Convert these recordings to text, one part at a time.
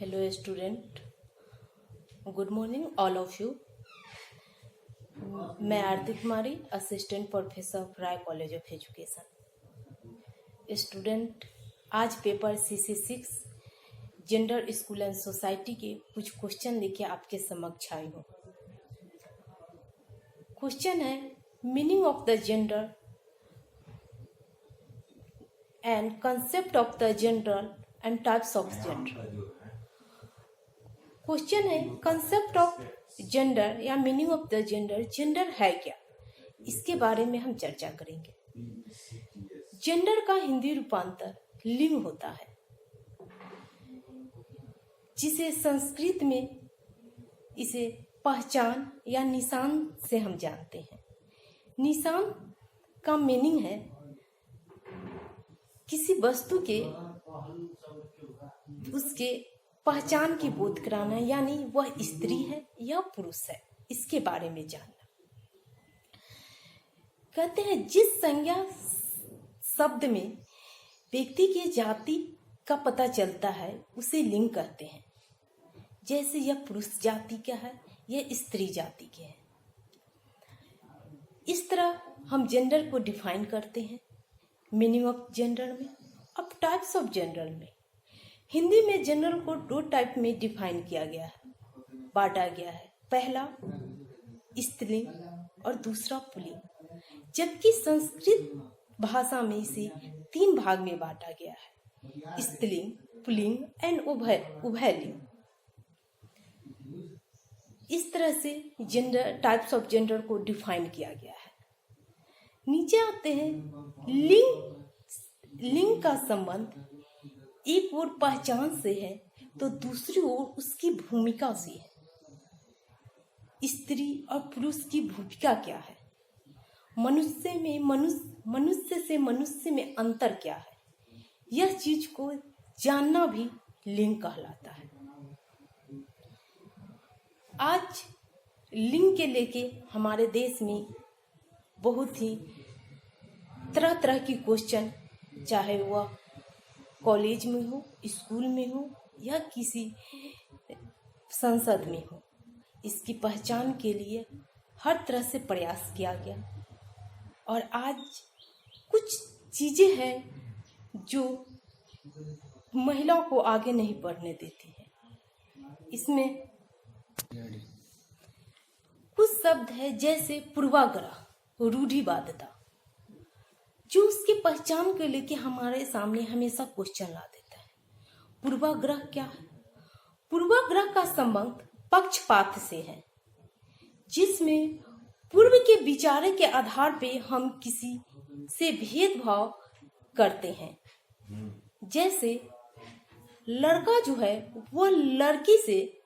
Hello student, good morning all of you. मैं Aarti Kumari, assistant professor Rai college of education. Student, आज paper CC6 gender school and society के कुछ question लेके आपके समक्ष आई हूँ। क्वेश्चन है meaning of the gender and concept of the gender and types of gender. Question है कंसेप्ट ऑफ जेंडर या meaning of the gender. Gender है क्या, इसके बारे में हम चर्चा करेंगे। जेंडर का हिंदी रूपांतर लिंग होता है, जिसे संस्कृत में इसे पहचान या निशान से हम जानते हैं। निशान का मीनिंग है किसी वस्तु के उसके पहचान की बोध कराना, यानी वह स्त्री है या पुरुष है, इसके बारे में जानना। कहते हैं जिस संज्ञा शब्द में व्यक्ति की जाति का पता चलता है उसे लिंग कहते हैं। जैसे यह पुरुष जाति का है, यह स्त्री जाति के है। इस तरह हम जेंडर को डिफाइन करते हैं मीनिंग ऑफ जेंडर में। अब टाइप्स ऑफ जेंडर में हिंदी में जेंडर को दो टाइप में डिफाइन किया गया है, बांटा गया है। पहला स्त्रीलिंग और दूसरा पुल्लिंग, जबकि संस्कृत भाषा में इसे तीन भाग में बांटा गया है, स्त्रीलिंग, पुल्लिंग एंड उभयलिंग। इस तरह से जेंडर टाइप्स ऑफ जेंडर को डिफाइन किया गया है। नीचे आते हैं लिंग का संबंध एक ओर पहचान से है तो दूसरी ओर उसकी भूमिका से है। स्त्री और पुरुष की भूमिका क्या है, मनुष्य से मनुष्य में अंतर क्या है, यह चीज को जानना भी लिंग कहलाता है। आज लिंग के लेके हमारे देश में बहुत ही तरह तरह की क्वेश्चन, चाहे वह कॉलेज में हो, स्कूल में हो या किसी संसद में हो, इसकी पहचान के लिए हर तरह से प्रयास किया गया। और आज कुछ चीजें हैं जो महिलाओं को आगे नहीं बढ़ने देती है। इसमें कुछ शब्द है जैसे पूर्वाग्रह, रूढ़िवादिता, जो उसकी पहचान के लेके हमारे सामने हमेशा क्वेश्चन ला देता है। पूर्वाग्रह क्या है? पूर्वाग्रह का संबंध पक्षपात से है, जिसमें पूर्व के विचारों के आधार पे हम किसी से भेदभाव करते हैं। जैसे लड़का जो है वह लड़की से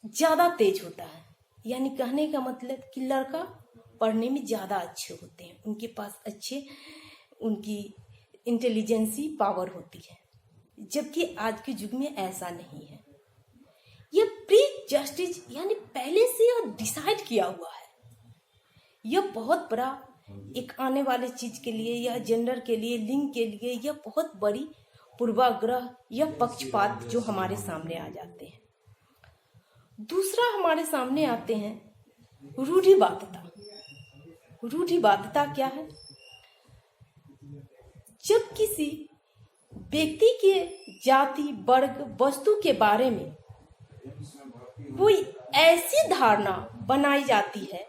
ज्यादा तेज होता है, यानी कहने का मतलब कि लड़का पढ़ने में ज्यादा अच्छे होते हैं, उनके पास अच्छे उनकी इंटेलिजेंसी पावर होती है, जबकि आज के युग में ऐसा नहीं है। यह प्री जस्टिस यानी पहले से यह डिसाइड किया हुआ है। यह बहुत बड़ा एक आने वाले चीज के लिए या जेंडर के लिए, लिंग के लिए यह बहुत बड़ी पूर्वाग्रह या पक्षपात जो हमारे सामने आ जाते हैं। दूसरा हमारे सामने आते हैं रूढ़िवादिता। रूढ़िवादिता क्या है? जब किसी व्यक्ति के जाति, वर्ग, वस्तु के बारे में कोई ऐसी धारणा बनाई जाती है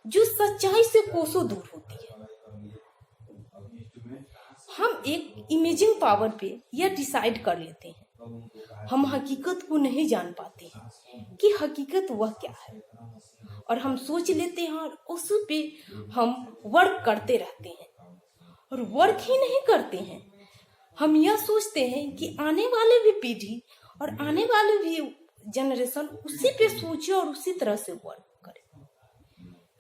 जो सच्चाई से कोसों दूर होती है। हम एक इमेजिंग पावर पे यह डिसाइड कर लेते हैं। हम हकीकत को नहीं जान पाते हैं कि हकीकत वह क्या है, और हम सोच लेते हैं और उस पे हम वर्क करते रहते हैं। और वर्क ही नहीं करते हैं, हम यह सोचते हैं कि आने वाले भी पीढ़ी और आने वाले भी जनरेशन उसी पे सोचे और उसी तरह से वर्क करे।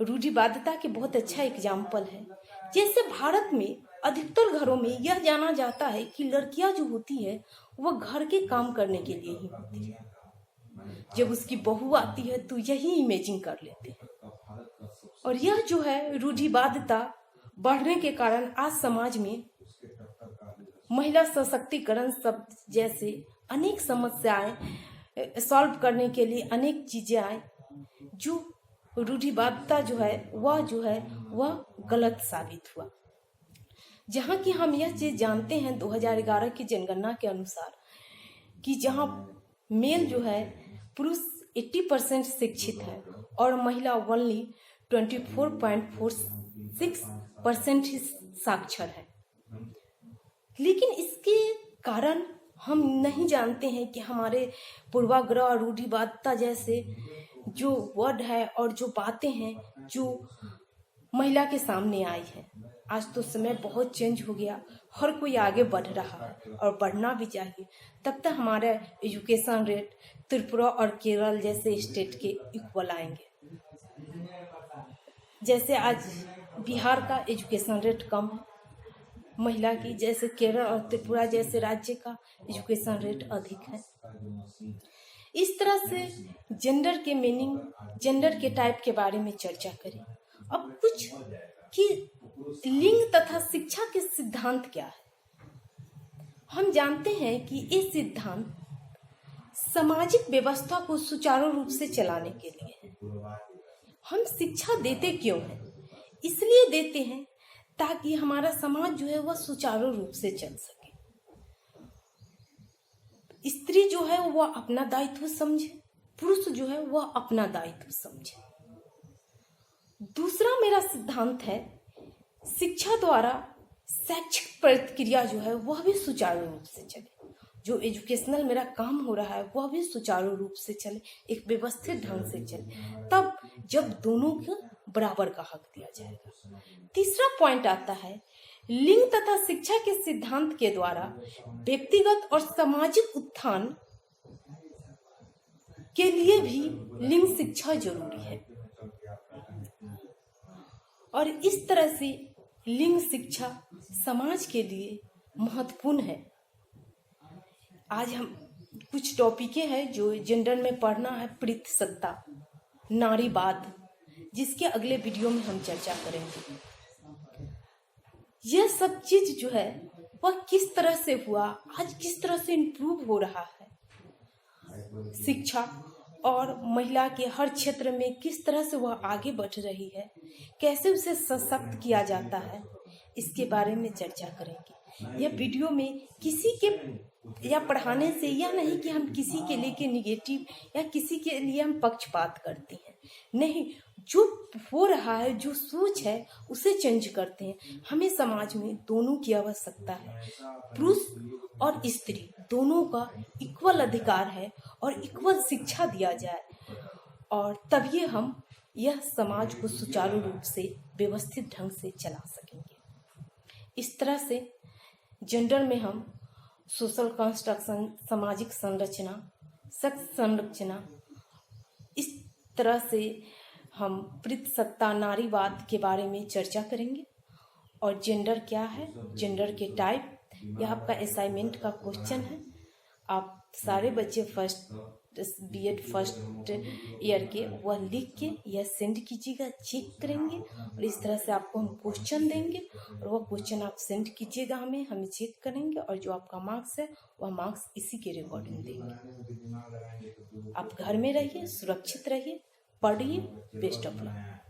रूढ़िवादिता के बहुत अच्छा एग्जाम्पल है। जैसे भारत में अधिकतर घरों में यह जाना जाता है कि लड़कियां जो होती है वह घर के काम करने के लिए ही होती है। जब उसकी बहू आती है तो यही इमेजिंग कर लेते हैं। और यह जो है रूढ़िवादिता बढ़ने के कारण आज समाज में महिला सशक्तिकरण सब जैसे अनेक समस्याएं सॉल्व करने के लिए अनेक चीजें आए, जो रूढ़िवादिता जो है वह गलत साबित हुआ। जहाँ की हम यह चीज जानते हैं 2011 की जनगणना के अनुसार कि जहाँ मेल जो है पुरुष 80% शिक्षित है और महिला ओनली 24.46% ही साक्षर है, लेकिन इसके कारण हम नहीं जानते हैं कि हमारे पूर्वाग्रह रूढ़िवादिता जैसे जो वर्ड है और जो बातें हैं जो महिला के सामने आई है। आज तो समय बहुत चेंज हो गया, हर कोई आगे बढ़ रहा है और बढ़ना भी चाहिए। तब तक हमारा एजुकेशन रेट त्रिपुरा और केरल जैसे स्टेट के इक्वल आएंगे। जैसे आज बिहार का एजुकेशन रेट कम है महिला की, जैसे केरल और त्रिपुरा जैसे राज्य का एजुकेशन रेट अधिक है। इस तरह से जेंडर के मीनिंग, जेंडर के टाइप के बारे में चर्चा करें। अब कुछ कि लिंग तथा शिक्षा के सिद्धांत क्या है। हम जानते हैं कि ये सिद्धांत सामाजिक व्यवस्था को सुचारू रूप से चलाने के लिए है। हम शिक्षा देते क्यों हैं? इसलिए देते हैं ताकि हमारा समाज जो है वह सुचारू रूप से चल सके। स्त्री जो है वह अपना दायित्व समझे, पुरुष जो है वह अपना दायित्व समझे। दूसरा मेरा सिद्धांत है शिक्षा द्वारा शैक्षिक प्रक्रिया जो है वह भी सुचारू रूप से चले। जो एजुकेशनल मेरा काम हो रहा है वह भी सुचारू रूप से चले, एक व्यवस्थित ढंग से चले, तब जब दोनों को बराबर का हक दिया जाएगा। तीसरा पॉइंट आता है लिंग तथा शिक्षा के सिद्धांत के द्वारा व्यक्तिगत और सामाजिक उत्थान के लिए भी लिंग शिक्षा जरूरी है और इस तरह से लिंग शिक्षा समाज के लिए महत्वपूर्ण है। आज हम कुछ टॉपिकें हैं जो जेंडर में पढ़ना है, प्रीतसत्ता, नारीवाद, जिसके अगले वीडियो में हम चर्चा करेंगे। यह सब चीज जो है वह किस तरह से हुआ, आज किस तरह से इम्प्रूव हो रहा है, शिक्षा और महिला के हर क्षेत्र में किस तरह से वह आगे बढ़ रही है, कैसे उसे सशक्त किया जाता है, इसके बारे में चर्चा करेंगे। यह वीडियो में किसी के या पढ़ाने से यह नहीं कि हम किसी के लिए निगेटिव या किसी के लिए हम पक्षपात करते हैं, नहीं, जो हो रहा है, जो सोच है उसे चेंज करते हैं। हमें समाज में दोनों की आवश्यकता है, पुरुष और स्त्री दोनों का इक्वल अधिकार है और इक्वल शिक्षा दिया जाए और तभी हम यह समाज को सुचारू रूप से व्यवस्थित ढंग से चला सकेंगे। इस तरह से जेंडर में हम सोशल कंस्ट्रक्शन, सामाजिक संरचना, सेक्स संरचना, इस तरह से हम प्रीतसत्ता, नारीवाद के बारे में चर्चा करेंगे और जेंडर क्या है, जेंडर के टाइप, यह आपका असाइनमेंट का क्वेश्चन है। आप सारे बच्चे बीएड फर्स्ट ईयर के वह लिख के यह सेंड कीजिएगा, चेक करेंगे और इस तरह से आपको हम क्वेश्चन देंगे और वह क्वेश्चन आप सेंड कीजिएगा हमें चेक करेंगे और जो आपका मार्क्स है वह मार्क्स इसी के रिकॉर्डिंग देंगे। आप घर में रहिए, सुरक्षित रहिए, पढ़िए। Best of luck.